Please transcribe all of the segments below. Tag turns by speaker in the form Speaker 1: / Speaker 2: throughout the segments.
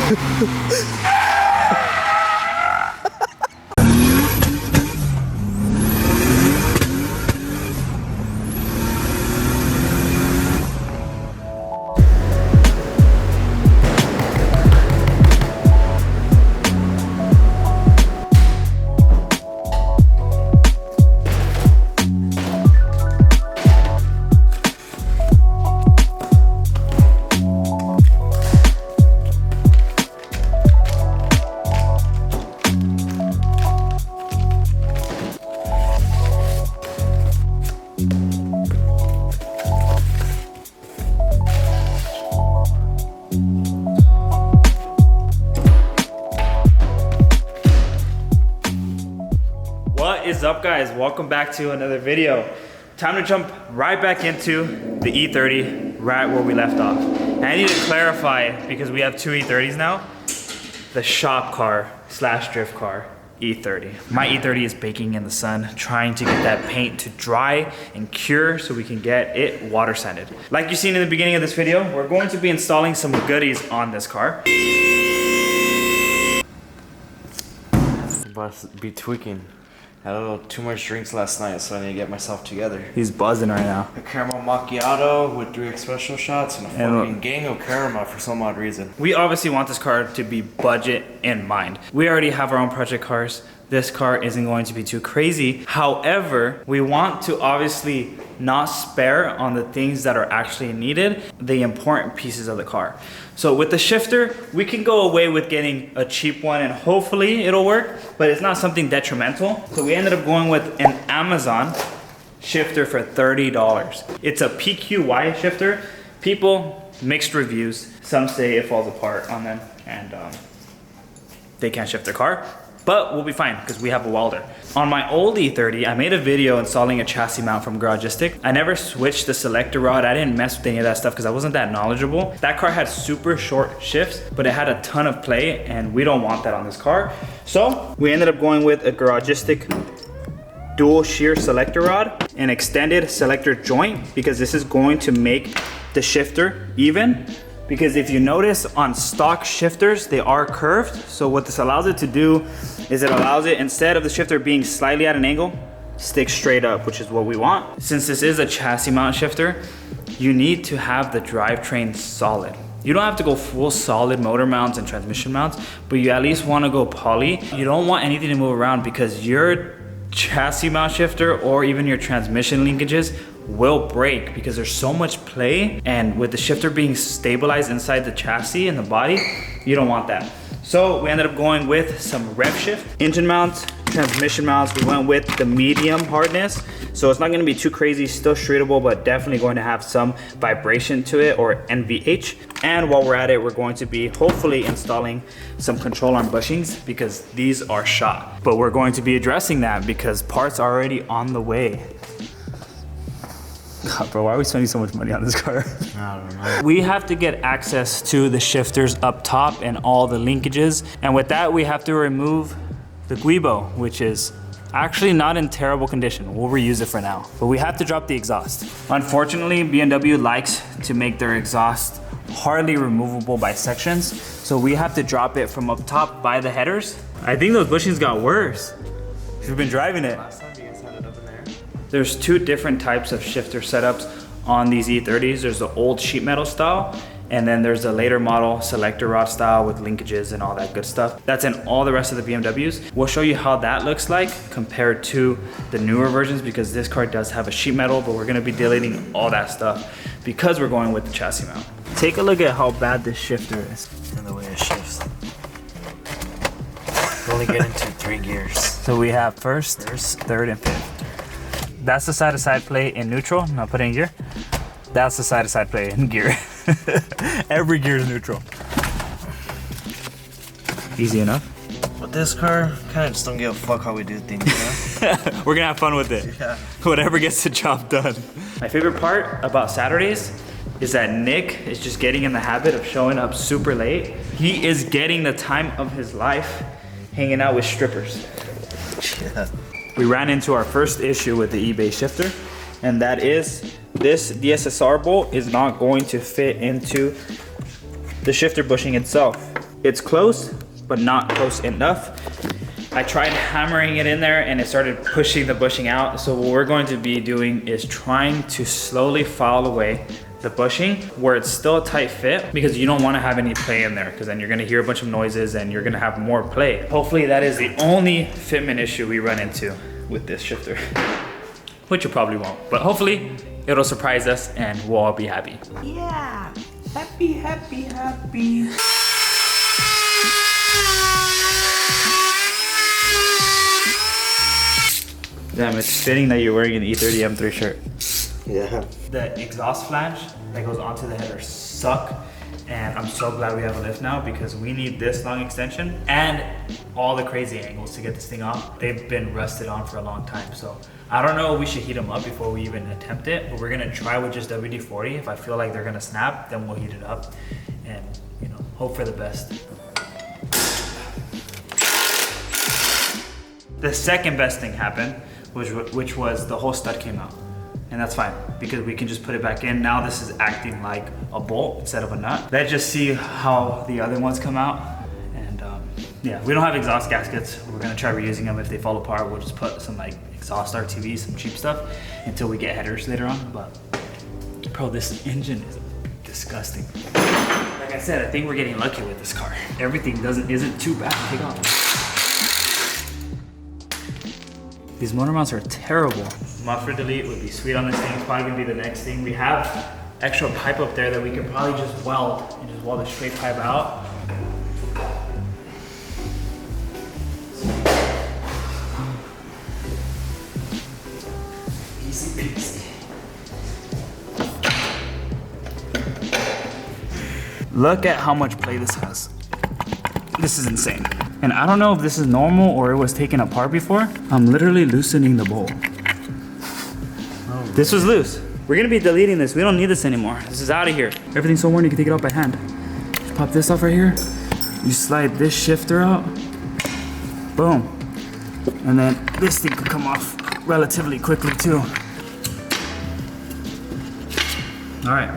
Speaker 1: What is up, guys? Welcome back to another video. Time to jump right back into the E30 right where we left off. And I need to clarify, because we have two E30s now, the shop car slash drift car E30. My E30 is baking in the sun, trying to get that paint to dry and cure so we can get it water sanded. Like you've seen in the beginning of this video, we're going to be installing some goodies on this car.
Speaker 2: Must be tweaking. Had a little too much drinks last night, so I need to get myself together.
Speaker 1: He's buzzing right now.
Speaker 2: A caramel macchiato with 3 espresso shots and a fucking gang of caramel for some odd reason.
Speaker 1: We obviously want this car to be budget in mind. We already have our own project cars. This car isn't going to be too crazy. However, we want to obviously not spare on the things that are actually needed, the important pieces of the car. So with the shifter, we can go away with getting a cheap one and hopefully it'll work, but it's not something detrimental. So we ended up going with an Amazon shifter for $30. It's a PQY shifter. People, mixed reviews. Some say it falls apart on them and they can't shift their car. But we'll be fine because we have a welder. On my old E30, I made a video installing a chassis mount from Garagistic. I never switched the selector rod. I didn't mess with any of that stuff because I wasn't that knowledgeable. That car had super short shifts, but it had a ton of play and we don't want that on this car. So we ended up going with a Garagistic dual shear selector rod, an extended selector joint, because this is going to make the shifter even. Because if you notice on stock shifters, they are curved. So what this allows it to do is it allows it, instead of the shifter being slightly at an angle, stick straight up, which is what we want. Since this is a chassis mount shifter, you need to have the drivetrain solid. You don't have to go full solid motor mounts and transmission mounts, but you at least want to go poly. You don't want anything to move around because your chassis mount shifter or even your transmission linkages will break because there's so much play, and with the shifter being stabilized inside the chassis and the body, you don't want that. So we ended up going with some rev shift, engine mounts, transmission mounts. We went with the medium hardness, so it's not going to be too crazy, still streetable, but definitely going to have some vibration to it, or NVH. And while we're at it, we're going to be hopefully installing some control arm bushings because these are shot. But we're going to be addressing that because parts are already on the way. God, bro, why are we spending so much money on this car?
Speaker 2: I don't know.
Speaker 1: We have to get access to the shifters up top and all the linkages. And with that, we have to remove the guibo, which is actually not in terrible condition. We'll reuse it for now, but we have to drop the exhaust. Unfortunately, BMW likes to make their exhaust hardly removable by sections. So we have to drop it from up top by the headers. I think those bushings got worse. We've been driving it. There's two different types of shifter setups on these E30s. There's the old sheet metal style, and then there's the later model selector rod style with linkages and all that good stuff. That's in all the rest of the BMWs. We'll show you how that looks like compared to the newer versions, because this car does have a sheet metal, but we're gonna be deleting all that stuff because we're going with the chassis mount. Take a look at how bad this shifter is.
Speaker 2: And the way it shifts. We only get into 3 gears.
Speaker 1: So we have first, third, and fifth. That's the side-to-side play in neutral. Now put it in gear. That's the side-to-side play in gear. Every gear is neutral. Easy enough.
Speaker 2: With this car, kind of just don't give a fuck how we do things, you know?
Speaker 1: We're gonna have fun with it.
Speaker 2: Yeah.
Speaker 1: Whatever gets the job done. My favorite part about Saturdays is that Nick is just getting in the habit of showing up super late. He is getting the time of his life hanging out with strippers.
Speaker 2: Yeah.
Speaker 1: We ran into our first issue with the eBay shifter, and that is this DSSR bolt is not going to fit into the shifter bushing itself. It's close, but not close enough. I tried hammering it in there and it started pushing the bushing out. So what we're going to be doing is trying to slowly file away the bushing where it's still a tight fit, because you don't want to have any play in there, because then you're going to hear a bunch of noises and you're going to have more play. Hopefully that is the only fitment issue we run into with this shifter, which you probably won't, but hopefully it'll surprise us and we'll all be happy.
Speaker 3: Yeah, happy, happy, happy.
Speaker 1: Damn, it's fitting that you're wearing an E30 M3 shirt.
Speaker 2: Yeah.
Speaker 1: The exhaust flange that goes onto the header suck, and I'm so glad we have a lift now, because we need this long extension and all the crazy angles to get this thing off. They've been rusted on for a long time, so I don't know if we should heat them up before we even attempt it, but we're gonna try with just WD-40. If I feel like they're gonna snap, then we'll heat it up and, you know, hope for the best. The second best thing happened, which was the whole stud came out. And that's fine, because we can just put it back in. Now this is acting like a bolt instead of a nut. Let's just see how the other ones come out. And yeah, we don't have exhaust gaskets. We're gonna try reusing them. If they fall apart, we'll just put some like exhaust RTVs, some cheap stuff, until we get headers later on. But bro, this engine is disgusting. Like I said, I think we're getting lucky with this car. Everything isn't too bad to take off. These motor mounts are terrible. Muffler delete would be sweet on this thing. It's probably gonna be the next thing. We have extra pipe up there that we can probably just weld and just weld a straight pipe out. Easy peasy. Look at how much play this has. This is insane. And I don't know if this is normal or it was taken apart before. I'm literally loosening the bolt. This was loose. We're gonna be deleting this. We don't need this anymore. This is out of here. Everything's so worn, you can take it out by hand. Just pop this off right here. You slide this shifter out. Boom. And then this thing could come off relatively quickly too. All right.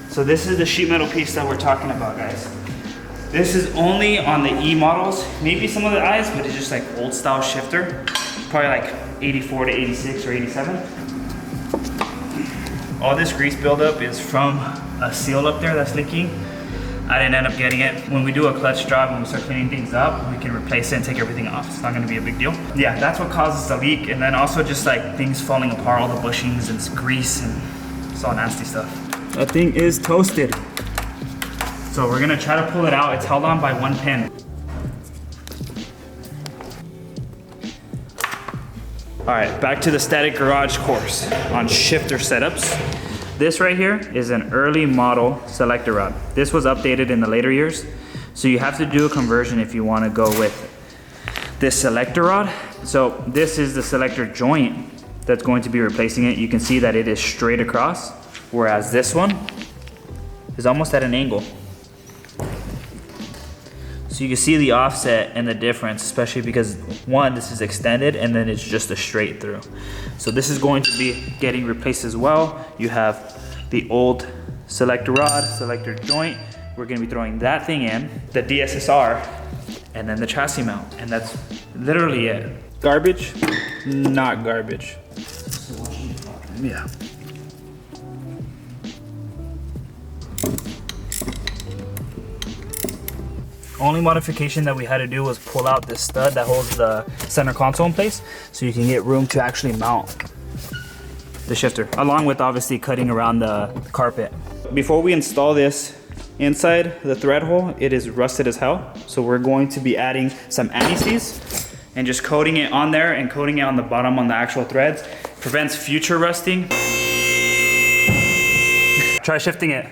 Speaker 1: So this is the sheet metal piece that we're talking about, guys. This is only on the E models, maybe some of the I's, but it's just like old style shifter. Probably like 84 to 86 or 87. All this grease buildup is from a seal up there that's leaking. I didn't end up getting it. When we do a clutch job and we start cleaning things up, we can replace it and take everything off. It's not gonna be a big deal. Yeah, that's what causes the leak. And then also just like things falling apart, all the bushings and grease and it's all nasty stuff. That thing is toasted. So we're gonna try to pull it out. It's held on by one pin. All right, back to the static garage course on shifter setups. This right here is an early model selector rod. This was updated in the later years. So you have to do a conversion if you wanna go with this selector rod. So this is the selector joint that's going to be replacing it. You can see that it is straight across, whereas this one is almost at an angle. So you can see the offset and the difference, especially because one, this is extended and then it's just a straight through. So this is going to be getting replaced as well. You have the old selector rod, selector joint. We're gonna be throwing that thing in, the DSSR, and then the chassis mount. And that's literally it. Garbage, not garbage. Yeah. Only modification that we had to do was pull out this stud that holds the center console in place so you can get room to actually mount the shifter, along with obviously cutting around the carpet. Before we install this inside the thread hole, it is rusted as hell. So we're going to be adding some anti-seize and just coating it on there and coating it on the bottom on the actual threads. Prevents future rusting. Try shifting it.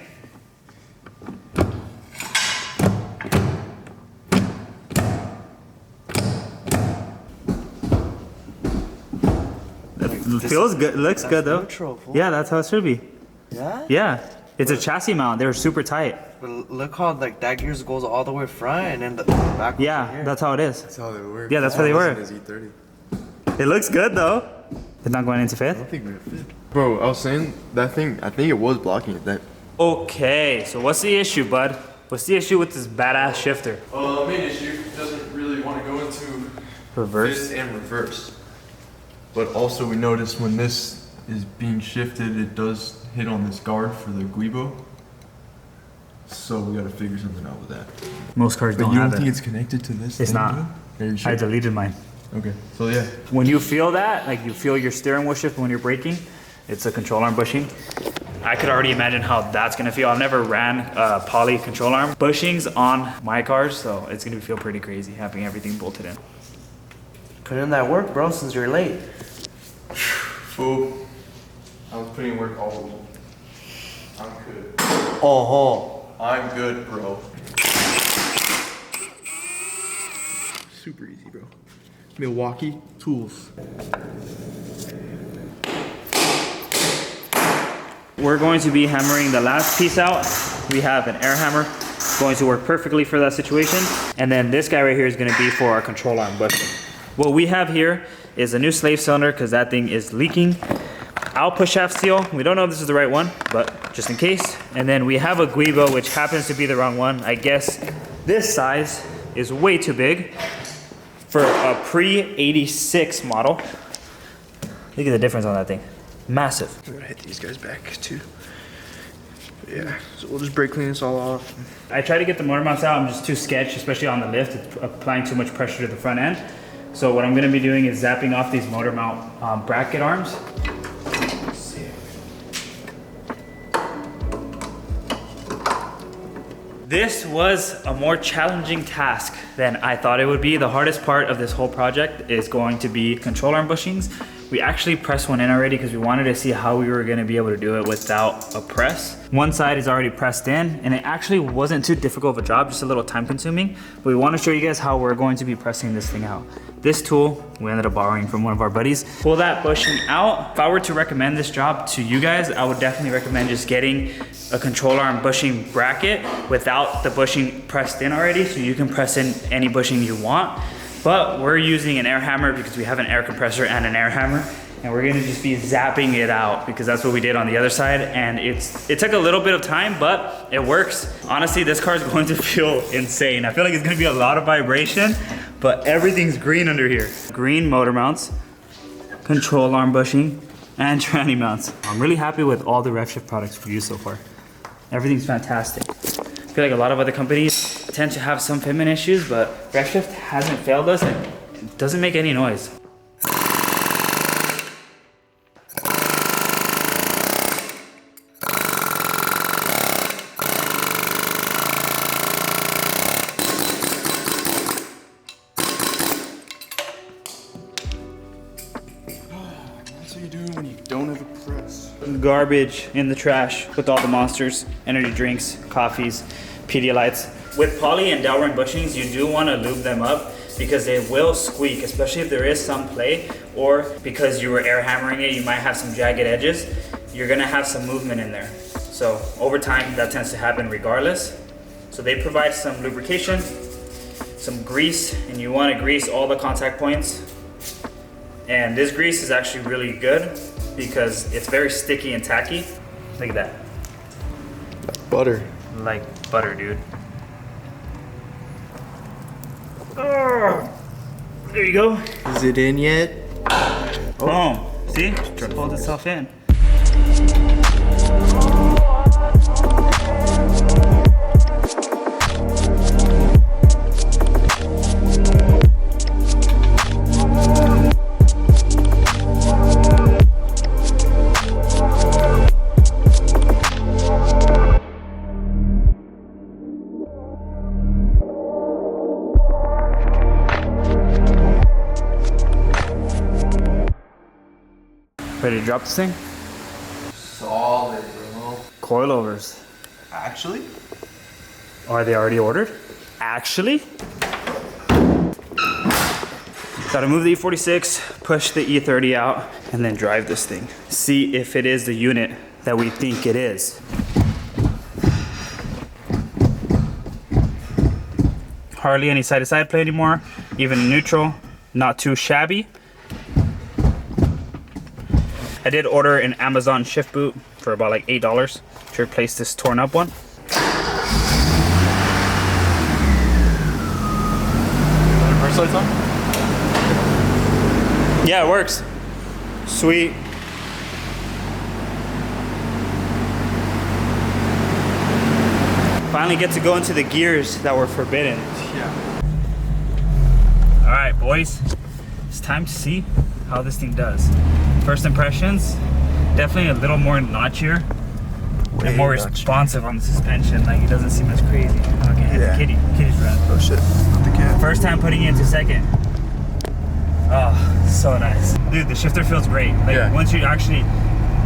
Speaker 1: It feels good. It looks good though.
Speaker 2: Neutral,
Speaker 1: yeah, that's how it should be.
Speaker 2: Yeah?
Speaker 1: Yeah. It's a chassis mount. They're super tight.
Speaker 2: But look how like that gears goes all the way front and then the back.
Speaker 1: Yeah, that's how it is.
Speaker 4: That's how they work.
Speaker 1: Yeah, that's how they work.
Speaker 4: His E30.
Speaker 1: It looks good though. It's not going into
Speaker 4: I
Speaker 1: fifth?
Speaker 4: don't think we're fit. Bro, I was saying that thing, I think it was blocking it. That
Speaker 1: Okay, so what's the issue, bud? What's the issue with this badass shifter?
Speaker 4: Main issue doesn't really want to go into
Speaker 1: Reverse?
Speaker 4: this and reverse. But also we noticed when this is being shifted, it does hit on this guard for the guibo. So we gotta figure something out with that.
Speaker 1: Most cars
Speaker 4: But
Speaker 1: don't
Speaker 4: you
Speaker 1: have
Speaker 4: don't think
Speaker 1: it.
Speaker 4: it's connected to this?
Speaker 1: It's
Speaker 4: thing,
Speaker 1: not.
Speaker 4: though? Are you sure?
Speaker 1: I deleted mine.
Speaker 4: Okay, so yeah.
Speaker 1: When you feel that, like you feel your steering wheel shift when you're braking, it's a control arm bushing. I could already imagine how that's gonna feel. I've never ran poly control arm bushings on my cars, so it's gonna feel pretty crazy having everything bolted in.
Speaker 2: Put in that work, bro, since you're late.
Speaker 4: Fool. I was putting in work all over. I'm good. I'm good, bro. Super easy, bro. Milwaukee tools.
Speaker 1: We're going to be hammering the last piece out. We have an air hammer, going to work perfectly for that situation. And then this guy right here is gonna be for our control arm bushing. What we have here is a new slave cylinder because that thing is leaking. Output shaft seal, we don't know if this is the right one, but just in case. And then we have a guibo, which happens to be the wrong one. I guess this size is way too big for a pre-86 model. Look at the difference on that thing. Massive.
Speaker 4: I'm gonna hit these guys back too. Yeah, so we'll just brake clean this all off.
Speaker 1: I try to get the motor mounts out. I'm just too sketched, especially on the lift. It's applying too much pressure to the front end. So what I'm gonna be doing is zapping off these motor mount bracket arms. This was a more challenging task than I thought it would be. The hardest part of this whole project is going to be control arm bushings. We actually pressed one in already because we wanted to see how we were gonna be able to do it without a press. One side is already pressed in and it actually wasn't too difficult of a job, just a little time consuming. But we wanna show you guys how we're going to be pressing this thing out. This tool, we ended up borrowing from one of our buddies. Pull that bushing out. If I were to recommend this job to you guys, I would definitely recommend just getting a control arm bushing bracket without the bushing pressed in already, so you can press in any bushing you want. But we're using an air hammer because we have an air compressor and an air hammer, and we're gonna just be zapping it out because that's what we did on the other side. And it took a little bit of time, but it works. Honestly, this car is going to feel insane. I feel like it's gonna be a lot of vibration, but everything's green under here. Green motor mounts, control arm bushing, and tranny mounts. I'm really happy with all the RevShift products we've used so far. Everything's fantastic. I feel like a lot of other companies tend to have some fitment issues, but RevShift hasn't failed us and it doesn't make any noise.
Speaker 4: That's what you're doing when you don't have a press.
Speaker 1: Garbage in the trash with all the monsters, energy drinks, coffees, Pedialites. With poly and Delrin bushings, you do want to lube them up because they will squeak, especially if there is some play, or because you were air hammering it, you might have some jagged edges. You're gonna have some movement in there. So over time, that tends to happen regardless. So they provide some lubrication, some grease, and you want to grease all the contact points. And this grease is actually really good because it's very sticky and tacky. Look at that.
Speaker 4: Butter.
Speaker 1: Like butter, dude. Oh, there you go.
Speaker 4: Is it in yet?
Speaker 1: Boom. See? Pulled itself in. Ready to drop this thing?
Speaker 4: Solid, bro.
Speaker 1: Coilovers.
Speaker 4: Actually?
Speaker 1: Are they already ordered? Actually? Gotta move the E46, push the E30 out, and then drive this thing. See if it is the unit that we think it is. Hardly any side-to-side play anymore, even neutral, not too shabby. I did order an Amazon shift boot for about like $8 to replace this torn up one.
Speaker 4: Reverse lights on?
Speaker 1: Yeah, it works. Sweet. Finally get to go into the gears that were forbidden.
Speaker 4: Yeah.
Speaker 1: All right, boys. It's time to see how this thing does. First impressions, definitely a little more notchier. And more responsive on the suspension. Like, it doesn't seem as crazy. Okay,
Speaker 4: Yeah.
Speaker 1: Kitty's running.
Speaker 4: Oh shit, not the cat.
Speaker 1: First time putting it into second. Oh, so nice. Dude, the shifter feels great. Like,
Speaker 4: Yeah.
Speaker 1: once you actually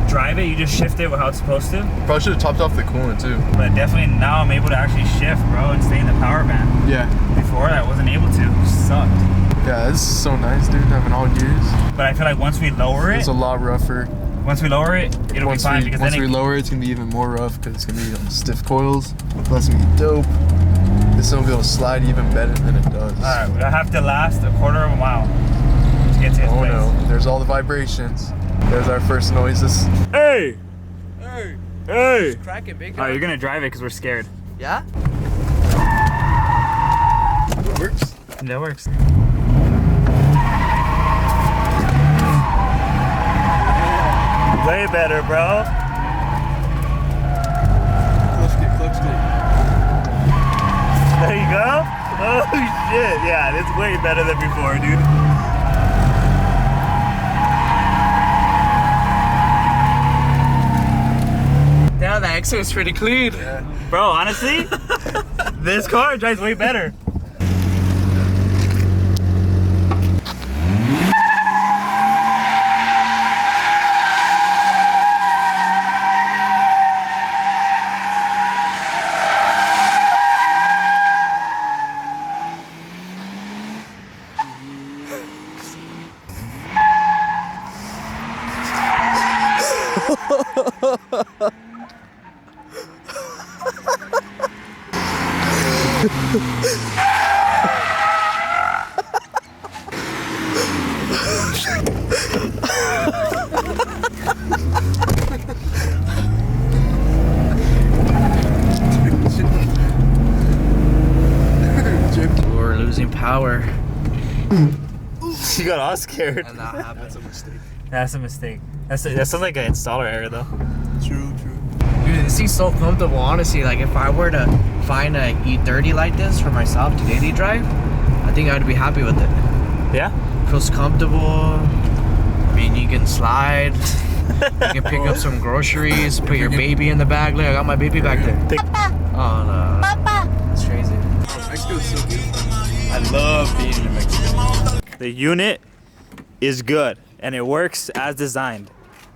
Speaker 1: drive it, you just shift it how it's supposed to.
Speaker 4: Probably should have topped off the coolant too.
Speaker 1: But definitely now I'm able to actually shift, bro, and stay in the power band.
Speaker 4: Yeah.
Speaker 1: Before I wasn't able to, which sucked.
Speaker 4: Yeah, this is so nice, dude, having all gears.
Speaker 1: But I feel like once we lower
Speaker 4: It's
Speaker 1: it,
Speaker 4: a lot rougher.
Speaker 1: it'll be fine because
Speaker 4: once
Speaker 1: then
Speaker 4: we lower it, it's gonna be even more rough because it's gonna be on stiff coils. That's gonna be dope. This will be able to slide even better than it does.
Speaker 1: Alright, I have to last a quarter of a mile to get to its
Speaker 4: Oh
Speaker 1: place.
Speaker 4: no, there's all the vibrations. There's our first noises.
Speaker 1: Hey!
Speaker 3: Hey,
Speaker 1: Hey!
Speaker 3: crack it, big
Speaker 1: Oh, you're gonna drive it because we're scared.
Speaker 3: Yeah?
Speaker 4: It works.
Speaker 1: That works. Way better, bro.
Speaker 4: Clutch kick.
Speaker 1: There you go. Oh shit, yeah, it's way better than before, dude.
Speaker 3: Yeah, the exit is pretty clean.
Speaker 1: Bro, honestly, this car drives way better.
Speaker 3: We're losing power.
Speaker 1: You got all scared.
Speaker 3: And that happened.
Speaker 1: That's a mistake. That sounds like an installer error though.
Speaker 4: True.
Speaker 3: Dude, this thing's so comfortable, honestly. Like, if I were to find a E30 like this for myself to daily drive, I think I'd be happy with it.
Speaker 1: Yeah?
Speaker 3: Feels comfortable. I mean, you can slide. You can pick up some groceries, put your baby in the bag. Look, I got my baby back there. Oh, no. It's crazy.
Speaker 4: Mexico's so beautiful. I love being in Mexico.
Speaker 1: The unit is good and it works as designed.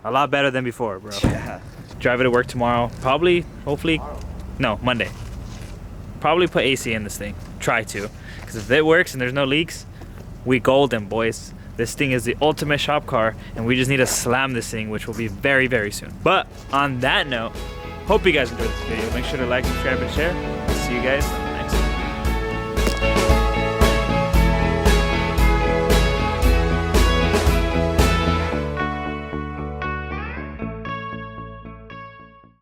Speaker 1: A lot better than before, bro.
Speaker 2: Yeah.
Speaker 1: Drive it to work tomorrow. Probably, hopefully, no, Monday. Probably put AC in this thing. Try to. Because if it works and there's no leaks, we golden, boys. This thing is the ultimate shop car and we just need to slam this thing, which will be very, very soon. But on that note, hope you guys enjoyed this video. Make sure to like, subscribe, and share. See you guys